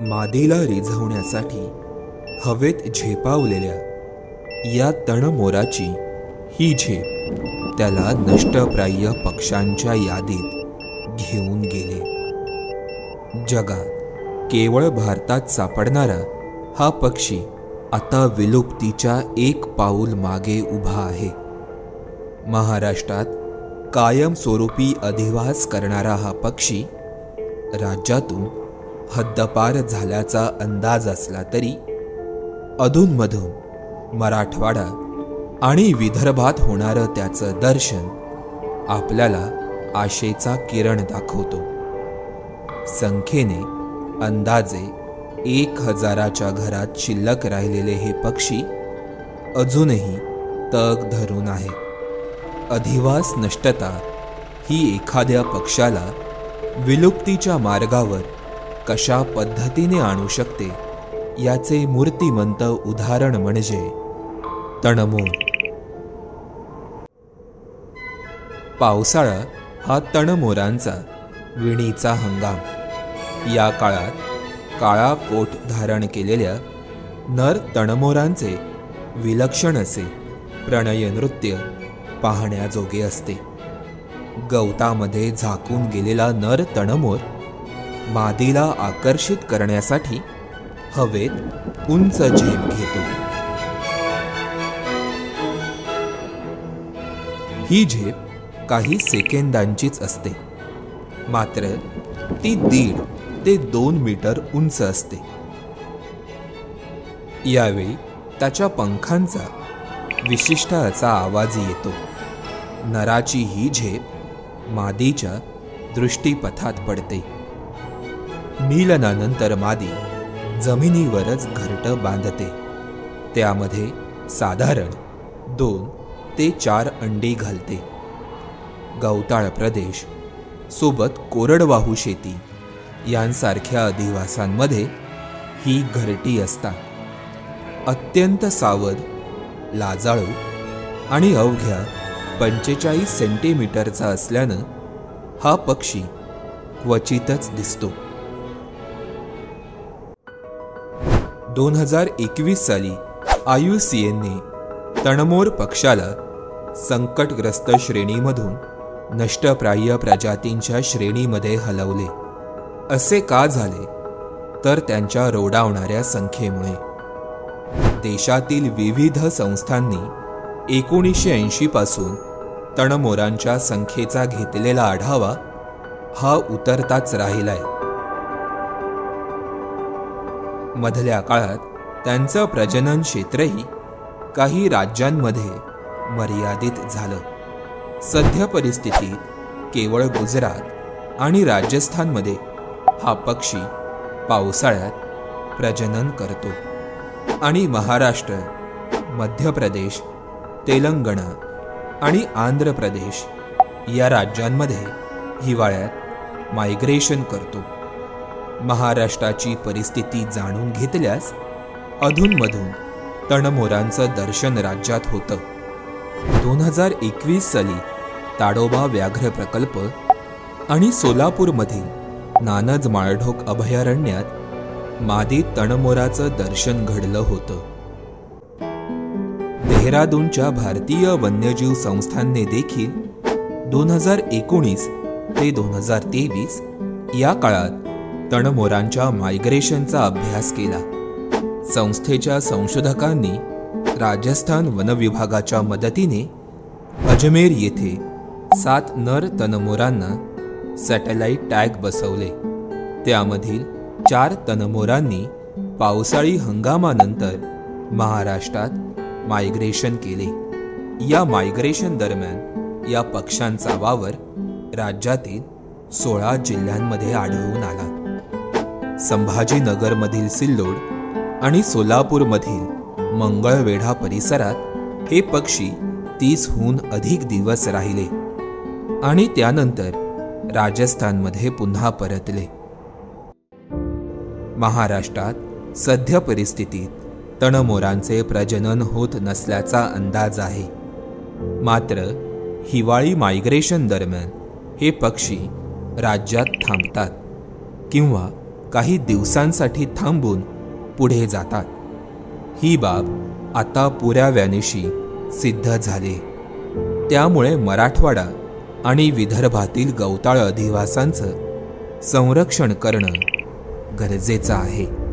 मादीला रिझवण्यासाठी हवेत झेपावलेल्या या तणमोराची ही झेप त्याला नष्टप्राय पक्ष्यांच्या यादीत घेऊन गेले. जगात केवळ भारतात सापडणारा हा पक्षी आता विलुप्तीच्या एक पाऊल मागे उभा आहे. महाराष्ट्रात कायमस्वरूपी अधिवास करणारा हा पक्षी राज्यातून हद्दपार झाल्याचा अंदाज असला तरी अधूनमधून मराठवाडा आणि विदर्भात होणारं त्याचं दर्शन आपल्याला आशेचा किरण दाखवतो. संख्येने अंदाजे 1000च्या घरात शिल्लक राहिलेले हे पक्षी अजूनही तग धरून आहे. अधिवास नष्टता ही एखाद्या पक्षाला विलुप्तीच्या मार्गावर कशा पद्धतीने आणू शकते याचे मूर्तिमंत उदाहरण म्हणजे तणमोर. पावसाळा हा तणमोरांचा विणीचा हंगाम. या काळात काळा कोट धारण केलेल्या नर तणमोरांचे विलक्षण असे प्रणय नृत्य पाहण्याजोगे असते. गवतामध्ये झाकून गेलेला नर तणमोर मादीला आकर्षित करण्यासाठी हवेत उंच झेप घेतो. ही झेप काही सेकंदांचीच असते, मात्र ती 1.5 ते 2 मीटर उंच असते. यावेळी त्याच्या पंखांचा विशिष्ट असा आवाज येतो. नराची ही झेप मादीच्या दृष्टीपथात पडते. मीलनानंतर मादी जमिनीवरच घरटं बांधते. त्यामध्ये साधारण 2 ते 4 अंडी घालते. गवताळ प्रदेश सोबत कोरडवाहू शेती यांसारख्या अधिवासांमध्ये ही घरटी असतात. अत्यंत सावध, लाजाळू आणि अवघ्या 45 सेंटीमीटरचा असल्यानं हा पक्षी क्वचितच दिसतो. 2021 साली IUCNने तणमोर पक्षाला संकटग्रस्त श्रेणीमधून नष्टप्राय प्रजातींच्या श्रेणीमध्ये हलवले. असे का झाले तर त्यांच्या रोडावणाऱ्या संख्येमुळे. देशातील विविध संस्थांनी 1980 पासून तणमोरांच्या संख्येचा घेतलेला आढावा हा उतरताच राहिलाय. मधल्या काळात त्यांचं प्रजनन क्षेत्रही काही राज्यांमध्ये मर्यादित झालं. सध्या परिस्थितीत केवळ गुजरात आणि राजस्थानमध्ये हा पक्षी पावसाळ्यात प्रजनन करतो आणि महाराष्ट्र, मध्य प्रदेश, तेलंगणा आणि आंध्र प्रदेश या राज्यांमध्ये हिवाळ्यात मायग्रेशन करतो. महाराष्ट्राची परिस्थिती जाणून घेतल्यास अधूनमधून तणमोरांचं दर्शन राज्यात होतं. 2021 साली ताडोबा व्याघ्र प्रकल्प आणि सोलापूरमधील नानज माळढोक अभयारण्यात मादी तणमोराचं दर्शन घडलं होतं. देहरादूनच्या भारतीय वन्यजीव संस्थांनी देखील 2019 ते 2023 या काळात तणमोरांच्या मायग्रेशनचा अभ्यास केला. संस्थेच्या संशोधकांनी राजस्थान वन विभागाच्या मदतीने अजमेर येथे 7 नर तणमोरांना सॅटेलाइट टॅग बसवले. त्यामधील 4 तणमोरांनी पावसाळी हंगामानंतर महाराष्ट्रात मायग्रेशन केले. या मायग्रेशन दरम्यान या पक्ष्यांचा वावर राज्यातील 16 जिल्ह्यांमध्ये आढळून आला. संभाजीनगरमधील सिल्लोड आणि सोलापूरमधील मंगळवेढा परिसरात हे पक्षी 30हून अधिक दिवस राहिले आणि त्यानंतर राजस्थानमध्ये पुन्हा परतले. महाराष्ट्रात सध्या परिस्थितीत तणमोरांचे प्रजनन होत नसल्याचा अंदाज आहे. मात्र हिवाळी मायग्रेशन दरम्यान हे पक्षी राज्यात थांबतात किंवा काही दिवसांसाठी थांबून पुढे जातात. ही बाब आता पुराव्यानिशी सिद्ध झाली. त्यामुळे मराठवाडा आणि विदर्भातील गवताळ अधिवासांचं संरक्षण करणं गरजेचं आहे.